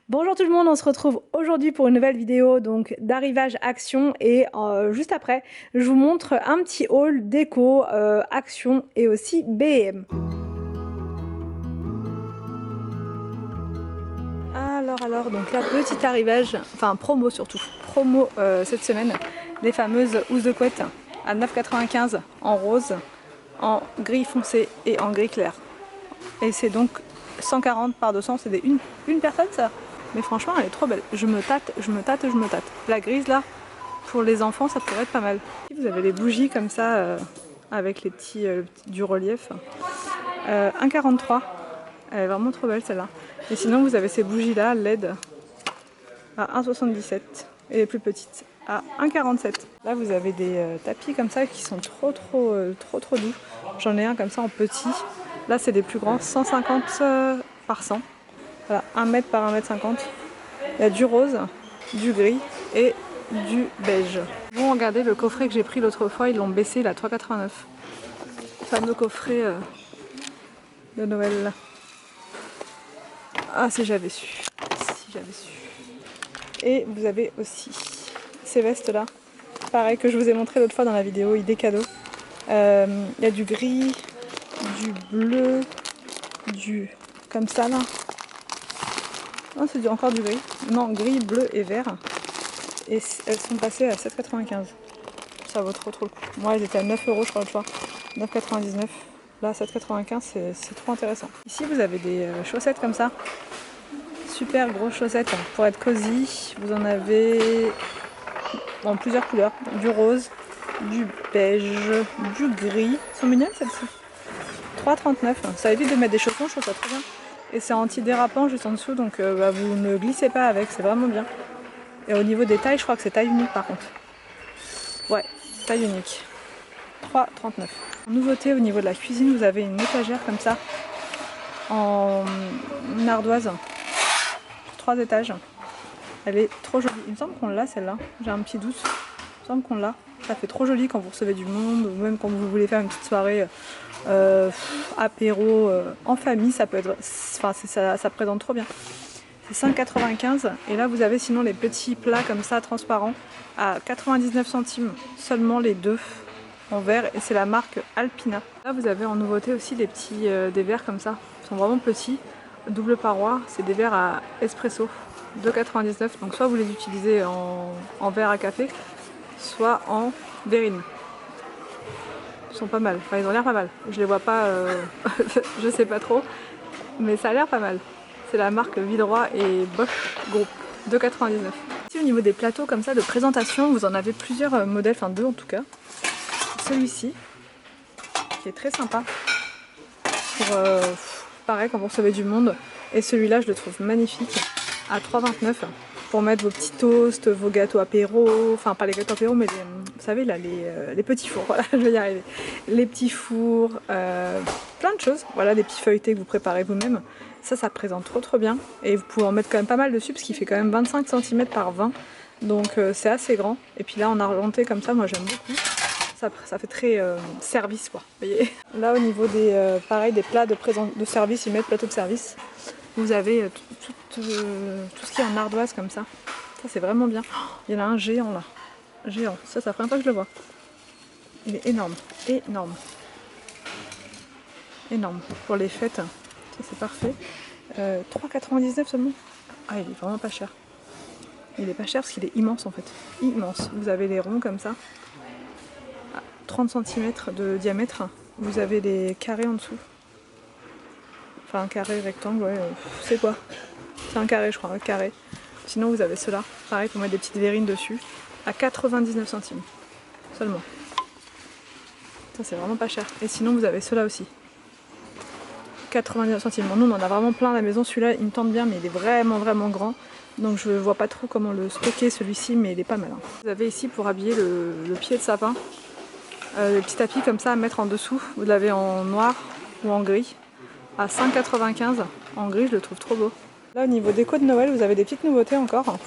Bonjour tout le monde, on se retrouve aujourd'hui pour une nouvelle vidéo donc d'arrivage action et juste après je vous montre un petit haul déco action et aussi BM. Alors donc là petit arrivage, enfin promo surtout, promo cette semaine, les fameuses housses de couette à 9,95 en rose, en gris foncé et en gris clair. Et c'est donc 140 par 200, c'est une personne ça. Mais franchement elle est trop belle. Je me tâte. La grise là, pour les enfants ça pourrait être pas mal. Vous avez les bougies comme ça avec les petits du relief. 1,43. Elle est vraiment trop belle celle-là. Et sinon vous avez ces bougies là LED à 1,77 et les plus petites à 1,47. Là vous avez des tapis comme ça qui sont trop doux. J'en ai un comme ça en petit. Là c'est des plus grands, 150 par 100. Voilà, 1 mètre par 1 mètre 50. Il y a du rose, du gris et du beige. Bon, regardez le coffret que j'ai pris l'autre fois, ils l'ont baissé à 3,89. Le fameux coffret de Noël. Ah, si j'avais su. Si j'avais su. Et vous avez aussi ces vestes là. Pareil que je vous ai montré l'autre fois dans la vidéo idée cadeau. Il y a du gris, du bleu, du comme ça là. Oh, c'est encore du gris. Non, gris, bleu et vert. Et elles sont passées à 7,95. Ça vaut trop le coup. Moi, elles étaient à 9 € je crois l'autre fois. 9,99. Là, 7,95, c'est trop intéressant. Ici, vous avez des chaussettes comme ça. Super grosses chaussettes pour être cosy. Vous en avez en plusieurs couleurs. Du rose, du beige, du gris. Elles sont mignonnes celles-ci. 3,39. Ça évite de mettre des chaussons, je trouve ça trop bien. Et c'est anti-dérapant juste en dessous, donc vous ne glissez pas avec, c'est vraiment bien. Et au niveau des tailles, je crois que c'est taille unique par contre. Ouais, taille unique. 3,39. Nouveauté au niveau de la cuisine, vous avez une étagère comme ça, en ardoise, 3 étages. Elle est trop jolie. Il me semble qu'on l'a celle-là, j'ai un petit doute. Il me semble qu'on l'a. Ça fait trop joli quand vous recevez du monde, ou même quand vous voulez faire une petite soirée apéro en famille, ça peut être, enfin ça présente trop bien. C'est 5,95 et là vous avez sinon les petits plats comme ça transparents à 99 centimes seulement les deux en verre et c'est la marque Alpina. Là vous avez en nouveauté aussi des petits des verres comme ça, ils sont vraiment petits, double paroi, c'est des verres à espresso, 2,99, donc soit vous les utilisez en verre à café, soit en verrine. Ils sont pas mal, enfin ils ont l'air pas mal, je les vois pas, je sais pas trop, mais ça a l'air pas mal. C'est la marque Vidroit et Bosch Group, 2,99. Ici au niveau des plateaux comme ça de présentation, vous en avez plusieurs modèles, enfin 2 en tout cas. Celui-ci, qui est très sympa, pour pareil quand vous recevez du monde. Et celui-là je le trouve magnifique, à 3,29, pour mettre vos petits toasts, vos gâteaux apéro, enfin pas les gâteaux apéro mais vous savez là les petits fours, voilà je vais y arriver. Les petits fours, plein de choses, voilà des petits feuilletés que vous préparez vous-même. Ça présente trop bien et vous pouvez en mettre quand même pas mal dessus parce qu'il fait quand même 25 cm par 20, donc c'est assez grand. Et puis là en argenté comme ça, moi j'aime beaucoup, ça fait très service quoi, vous voyez. Là au niveau des pareil des plats de service, ils mettent plateau de service, vous avez tout ce qui est en ardoise comme ça, c'est vraiment bien. Il y en a un géant là, géant, ça fait un peu que je le vois, il est énorme pour les fêtes. C'est parfait. 3,99 seulement. Ah, il est vraiment pas cher. Il est pas cher parce qu'il est immense en fait. Immense. Vous avez les ronds comme ça. À 30 cm de diamètre. Vous avez les carrés en dessous. Enfin, un carré rectangle, ouais. C'est quoi? C'est un carré, je crois. Un carré. Sinon, vous avez ceux-là. Pareil, pour mettre des petites verrines dessus. À 99 centimes. Seulement. Ça, c'est vraiment pas cher. Et sinon, vous avez ceux-là aussi. 99 centimes. Bon, nous on en a vraiment plein à la maison, celui-là il me tente bien mais il est vraiment grand, donc je vois pas trop comment le stocker celui-ci, mais il est pas mal. Vous avez ici pour habiller le pied de sapin, des petits tapis comme ça à mettre en dessous, vous l'avez en noir ou en gris, à 5,95, en gris je le trouve trop beau. Là au niveau déco de Noël vous avez des petites nouveautés encore,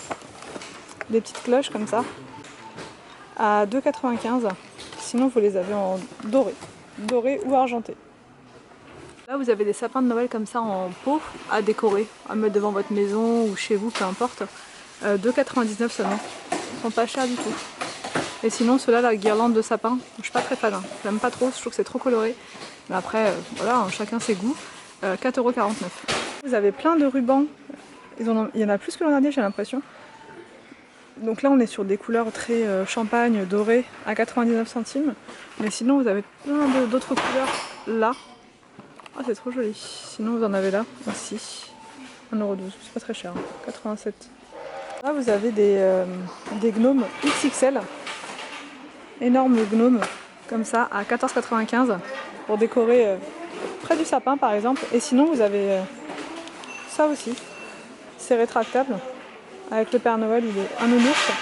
des petites cloches comme ça, à 2,95, sinon vous les avez en doré ou argenté. Là vous avez des sapins de Noël comme ça en pot à décorer, à mettre devant votre maison ou chez vous, peu importe. 2,99 seulement, ils sont pas chers du tout. Et sinon ceux-là, la guirlande de sapin, je suis pas très fan, hein. J'aime pas trop, je trouve que c'est trop coloré. Mais après, voilà, hein, chacun ses goûts. 4,49 €. Vous avez plein de rubans, il y en a plus que l'an dernier j'ai l'impression. Donc là on est sur des couleurs très champagne, doré à 99 centimes. Mais sinon vous avez plein d'autres couleurs là. Ah c'est trop joli. Sinon vous en avez là aussi. 1,12 €, c'est pas très cher, hein. 87. Là vous avez des gnomes XXL. Énormes gnomes comme ça à 14,95 € pour décorer près du sapin par exemple. Et sinon vous avez ça aussi. C'est rétractable. Avec le Père Noël, il est un nounours.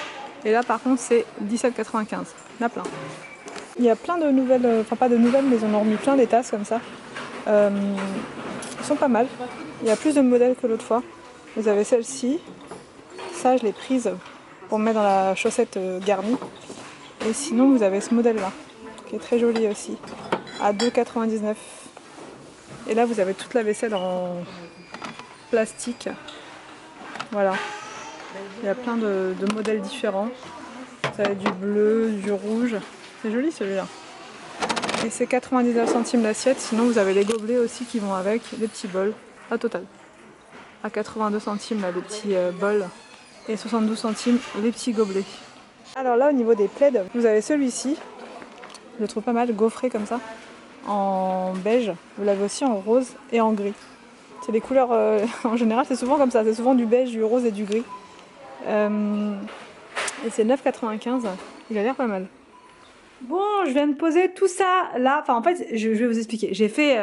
Et là, par contre, c'est 17,95 €. Il y en a plein. Il y a plein de nouvelles, enfin pas de nouvelles, mais on en a remis plein des tasses comme ça. Ils sont pas mal. Il y a plus de modèles que l'autre fois. Vous avez celle-ci. Ça, je l'ai prise pour mettre dans la chaussette garnie. Et sinon, vous avez ce modèle-là, qui est très joli aussi, à 2,99 €. Et là, vous avez toute la vaisselle en plastique. Voilà. Il y a plein de modèles différents. Vous avez du bleu, du rouge. C'est joli celui-là. Et c'est 99 centimes l'assiette. Sinon vous avez les gobelets aussi qui vont avec, les petits bols, la totale. À 82 centimes là, les petits bols. Et 72 centimes les petits gobelets. Alors là au niveau des plaids, vous avez celui-ci. Je le trouve pas mal, gaufré comme ça. En beige. Vous l'avez aussi en rose et en gris. C'est des couleurs, en général c'est souvent comme ça. C'est souvent du beige, du rose et du gris. Et c'est 9,95 €. Il a l'air pas mal. Bon, je viens de poser tout ça là. Enfin, en fait, je vais vous expliquer. J'ai fait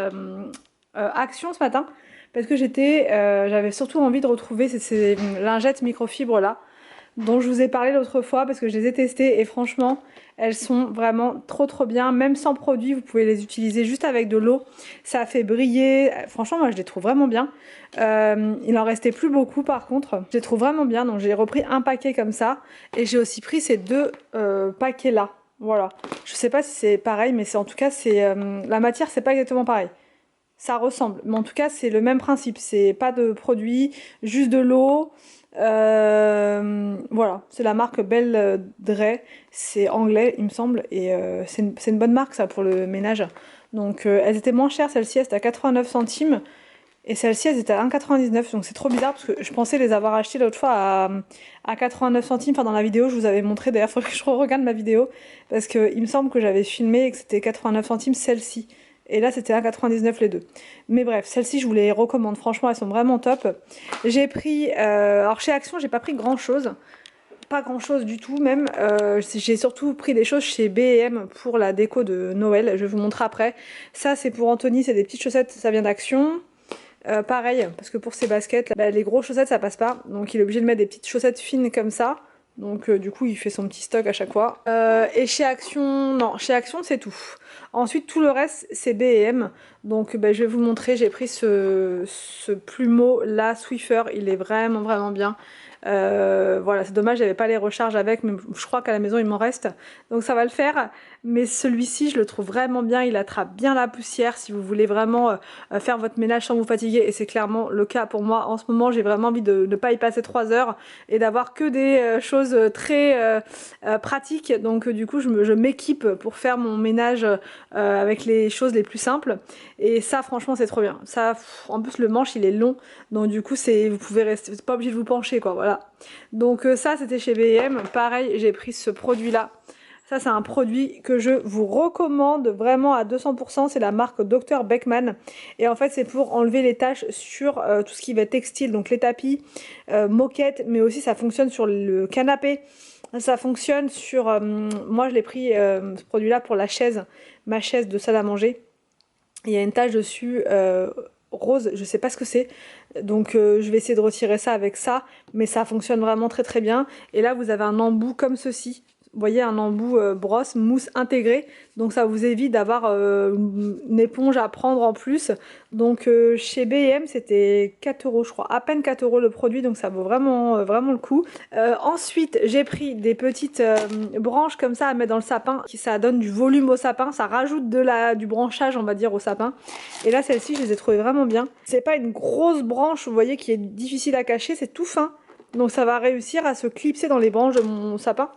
action ce matin parce que j'avais surtout envie de retrouver ces lingettes microfibres là dont je vous ai parlé l'autre fois parce que je les ai testées et franchement, elles sont vraiment trop bien. Même sans produit, vous pouvez les utiliser juste avec de l'eau. Ça fait briller. Franchement, moi, je les trouve vraiment bien. Il en restait plus beaucoup par contre. Je les trouve vraiment bien. Donc, j'ai repris un paquet comme ça. Et j'ai aussi pris ces deux paquets là. Voilà. Je sais pas si c'est pareil, mais en tout cas, la matière, c'est pas exactement pareil. Ça ressemble. Mais en tout cas, c'est le même principe. C'est pas de produit, juste de l'eau. Voilà, c'est la marque Belle Dray, c'est anglais il me semble et c'est une bonne marque ça pour le ménage. Donc elles étaient moins chères, celle-ci elle était à 89 centimes et celle-ci elles étaient à 1,99 €, donc c'est trop bizarre parce que je pensais les avoir achetées l'autre fois à 89 centimes, enfin dans la vidéo je vous avais montré, d'ailleurs il faudrait que je regarde ma vidéo parce que il me semble que j'avais filmé et que c'était 89 centimes celle-ci. Et là c'était 1,99 € les deux. Mais bref, celles-ci je vous les recommande, franchement elles sont vraiment top. J'ai pris, alors chez Action j'ai pas pris grand chose, pas grand chose du tout même. J'ai surtout pris des choses chez B&M pour la déco de Noël, je vais vous montrer après. Ça c'est pour Anthony, c'est des petites chaussettes, ça vient d'Action. Pareil, parce que pour ses baskets, là, les grosses chaussettes ça passe pas, donc il est obligé de mettre des petites chaussettes fines comme ça. Donc du coup il fait son petit stock à chaque fois. Et chez Action, non, chez Action c'est tout. Ensuite tout le reste c'est B&M. Donc je vais vous montrer, j'ai pris ce plumeau là, Swiffer, il est vraiment bien. Voilà, c'est dommage, j'avais pas les recharges avec, mais je crois qu'à la maison il m'en reste. Donc ça va le faire. Mais celui-ci je le trouve vraiment bien, il attrape bien la poussière si vous voulez vraiment faire votre ménage sans vous fatiguer. Et c'est clairement le cas pour moi. En ce moment j'ai vraiment envie de ne pas y passer 3 heures et d'avoir que des choses très pratiques. Donc du coup je m'équipe pour faire mon ménage avec les choses les plus simples. Et ça franchement c'est trop bien. Ça, en plus le manche il est long, donc du coup vous pouvez rester, c'est pas obligé de vous pencher quoi, voilà. Donc ça c'était chez B&M, pareil j'ai pris ce produit là. Ça c'est un produit que je vous recommande vraiment à 200%, c'est la marque Dr Beckman. Et en fait c'est pour enlever les taches sur tout ce qui va être textile, donc les tapis, moquettes, mais aussi ça fonctionne sur le canapé. Ça fonctionne sur, moi je l'ai pris ce produit là pour la chaise, ma chaise de salle à manger. Il y a une tache dessus rose, je sais pas ce que c'est, donc je vais essayer de retirer ça avec ça, mais ça fonctionne vraiment très bien. Et là vous avez un embout comme ceci, vous voyez, un embout brosse mousse intégré, donc ça vous évite d'avoir une éponge à prendre en plus. Donc chez B&M c'était 4 € je crois, à peine 4 € le produit, donc ça vaut vraiment, vraiment le coup. Ensuite j'ai pris des petites branches comme ça à mettre dans le sapin, ça donne du volume au sapin, ça rajoute du branchage on va dire au sapin. Et là celle-ci je les ai trouvées vraiment bien. C'est pas une grosse branche, vous voyez, qui est difficile à cacher, c'est tout fin. Donc ça va réussir à se clipser dans les branches de mon sapin.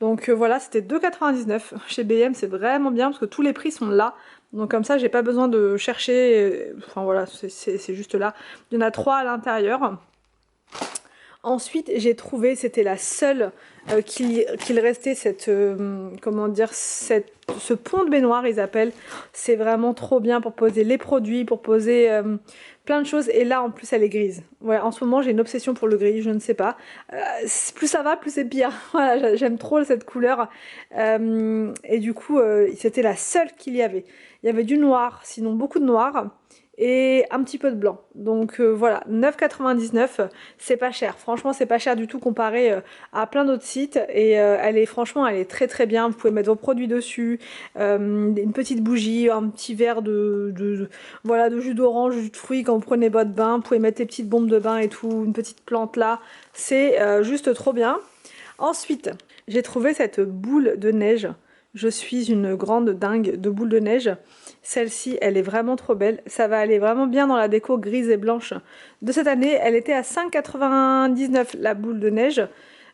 Donc voilà, c'était 2,99 € chez B&M, c'est vraiment bien parce que tous les prix sont là. Donc comme ça, j'ai pas besoin de chercher, enfin voilà, c'est juste là. Il y en a 3 à l'intérieur. Ensuite, j'ai trouvé, c'était la seule qu'il restait, comment dire, ce pont de baignoire, ils appellent. C'est vraiment trop bien pour poser les produits, pour poser plein de choses. Et là, en plus, elle est grise. Ouais, en ce moment, j'ai une obsession pour le gris, je ne sais pas. Plus ça va, plus c'est pire. Voilà, j'aime trop cette couleur. Et du coup, c'était la seule qu'il y avait. Il y avait du noir, sinon beaucoup de noir. Et un petit peu de blanc. Donc voilà, 9,99 €, c'est pas cher. Franchement, c'est pas cher du tout comparé à plein d'autres sites. Et elle est très très bien. Vous pouvez mettre vos produits dessus, une petite bougie, un petit verre voilà, de jus d'orange, jus de fruits quand vous prenez votre bain. Vous pouvez mettre des petites bombes de bain et tout, une petite plante là. C'est juste trop bien. Ensuite, j'ai trouvé cette boule de neige. Je suis une grande dingue de boules de neige. Celle-ci, elle est vraiment trop belle. Ça va aller vraiment bien dans la déco grise et blanche de cette année. Elle était à 5,99 € la boule de neige.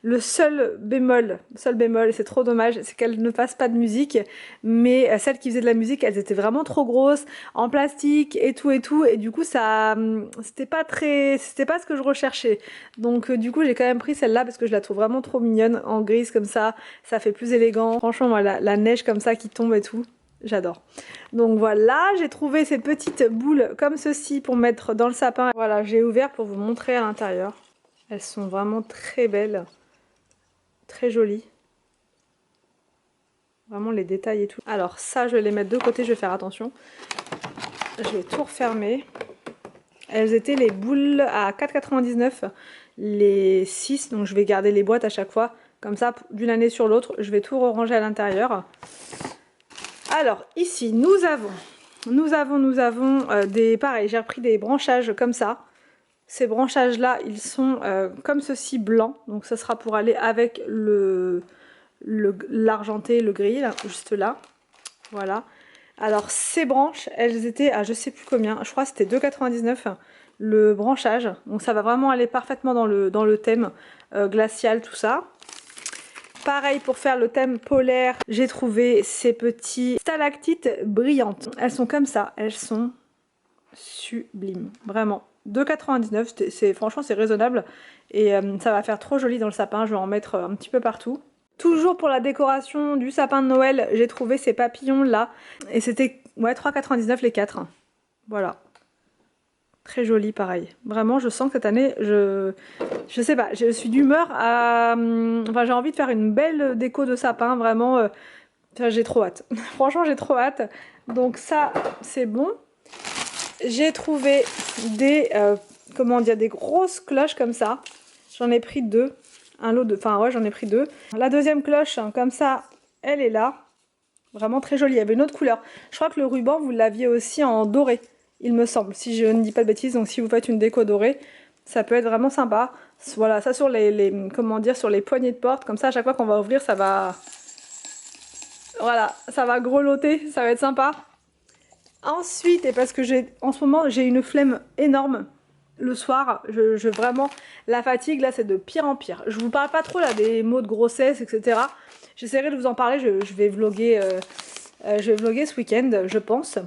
Le seul bémol, c'est trop dommage, c'est qu'elle ne fasse pas de musique. Mais celles qui faisaient de la musique, elles étaient vraiment trop grosses, en plastique et tout et tout. Et du coup, c'était pas ce que je recherchais. Donc du coup, j'ai quand même pris celle-là parce que je la trouve vraiment trop mignonne, en grise comme ça. Ça fait plus élégant. Franchement, voilà, la neige comme ça qui tombe et tout. J'adore. Donc voilà, j'ai trouvé ces petites boules comme ceci pour mettre dans le sapin. Voilà, j'ai ouvert pour vous montrer à l'intérieur. Elles sont vraiment très belles. Très jolies. Vraiment les détails et tout. Alors ça, je vais les mettre de côté, je vais faire attention. Je vais tout refermer. Elles étaient les boules à 4,99 €, les 6. Donc je vais garder les boîtes à chaque fois. Comme ça, d'une année sur l'autre, je vais tout ranger à l'intérieur. Alors ici nous avons pareil, j'ai repris des branchages comme ça. Ces branchages là, ils sont comme ceci blancs, donc ça sera pour aller avec l'argenté, le gris là, juste là. Voilà. Alors ces branches, elles étaient à je sais plus combien, je crois que c'était 2,99 € le branchage. Donc ça va vraiment aller parfaitement dans le thème glacial, tout ça. Pareil pour faire le thème polaire, j'ai trouvé ces petits stalactites brillantes. Elles sont comme ça, elles sont sublimes, vraiment. 2,99 €, franchement c'est raisonnable et ça va faire trop joli dans le sapin, je vais en mettre un petit peu partout. Toujours pour la décoration du sapin de Noël, j'ai trouvé ces papillons là et c'était ouais, 3,99 € les 4. Voilà. Très joli pareil. Vraiment, je sens que cette année, je sais pas, je suis d'humeur à... Enfin, j'ai envie de faire une belle déco de sapin, vraiment. J'ai trop hâte. Franchement, j'ai trop hâte. Donc ça, c'est bon. J'ai trouvé des... comment dire, des grosses cloches comme ça. J'en ai pris 2. Un lot de... Enfin, ouais, j'en ai pris 2. La deuxième cloche, hein, comme ça, elle est là. Vraiment très jolie. Il y avait une autre couleur. Je crois que le ruban, vous l'aviez aussi en doré. Il me semble, si je ne dis pas de bêtises. Donc si vous faites une déco dorée, ça peut être vraiment sympa. Voilà, ça sur comment dire, sur les poignées de porte, comme ça à chaque fois qu'on va ouvrir, ça va... Voilà, ça va grelotter, ça va être sympa. Ensuite, et parce que en ce moment j'ai une flemme énorme le soir, vraiment, la fatigue là c'est de pire en pire. Je vous parle pas trop là des maux de grossesse, etc. J'essaierai de vous en parler, je vais vlogger ce week-end, je pense.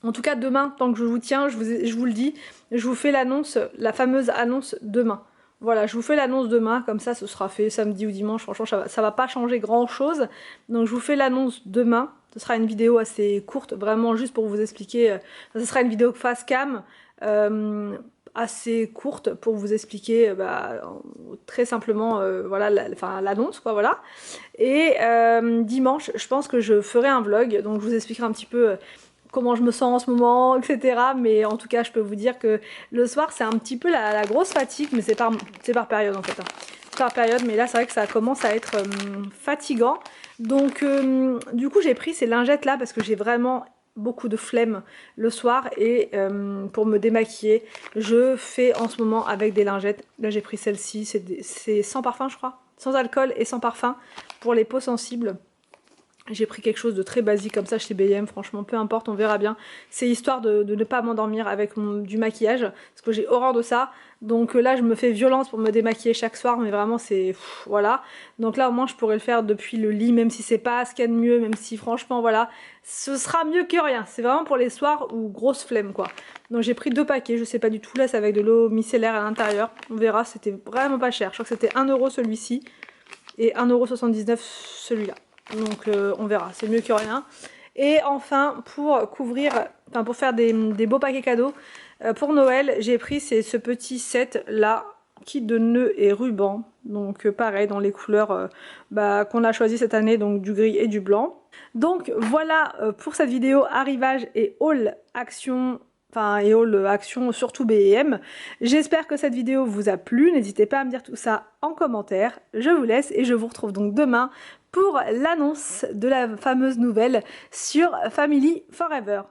En tout cas demain, tant que je vous tiens, je vous le dis, je vous fais l'annonce, la fameuse annonce demain. Voilà, je vous fais l'annonce demain, comme ça ce sera fait samedi ou dimanche, franchement ça va pas changer grand chose. Donc je vous fais l'annonce demain, ce sera une vidéo assez courte, vraiment juste pour vous expliquer, ce sera une vidéo face cam, assez courte pour vous expliquer très simplement voilà, l'annonce quoi, voilà. Et dimanche, je pense que je ferai un vlog, donc je vous expliquerai un petit peu comment je me sens en ce moment, etc. Mais en tout cas, je peux vous dire que le soir, c'est un petit peu la grosse fatigue, mais c'est par période en fait. Hein. par période, mais là c'est vrai que ça commence à être fatigant. Donc du coup j'ai pris ces lingettes là parce que j'ai vraiment beaucoup de flemme le soir et pour me démaquiller je fais en ce moment avec des lingettes. Là j'ai pris celle-ci, c'est sans parfum je crois, sans alcool et sans parfum pour les peaux sensibles. J'ai pris quelque chose de très basique comme ça chez B&M, franchement peu importe, on verra bien. C'est histoire de ne pas m'endormir avec du maquillage, parce que j'ai horreur de ça. Donc là je me fais violence pour me démaquiller chaque soir, mais vraiment c'est... voilà. Donc là au moins je pourrais le faire depuis le lit, même si c'est pas ce qu'il y a de mieux, même si franchement voilà, ce sera mieux que rien. C'est vraiment pour les soirs où grosse flemme quoi. Donc j'ai pris 2 paquets, je sais pas du tout, là c'est avec de l'eau micellaire à l'intérieur. On verra, c'était vraiment pas cher, je crois que c'était 1 € celui-ci et 1,79 € celui-là. Donc on verra, c'est mieux que rien. Et enfin pour couvrir, enfin pour faire des beaux paquets cadeaux, pour Noël j'ai pris ce petit set là, kit de nœuds et rubans. Donc pareil dans les couleurs qu'on a choisi cette année, donc du gris et du blanc. Donc voilà pour cette vidéo arrivage et haul action. Enfin, et haul action surtout B&M. J'espère que cette vidéo vous a plu. N'hésitez pas à me dire tout ça en commentaire. Je vous laisse et je vous retrouve donc demain pour l'annonce de la fameuse nouvelle sur Family Forever.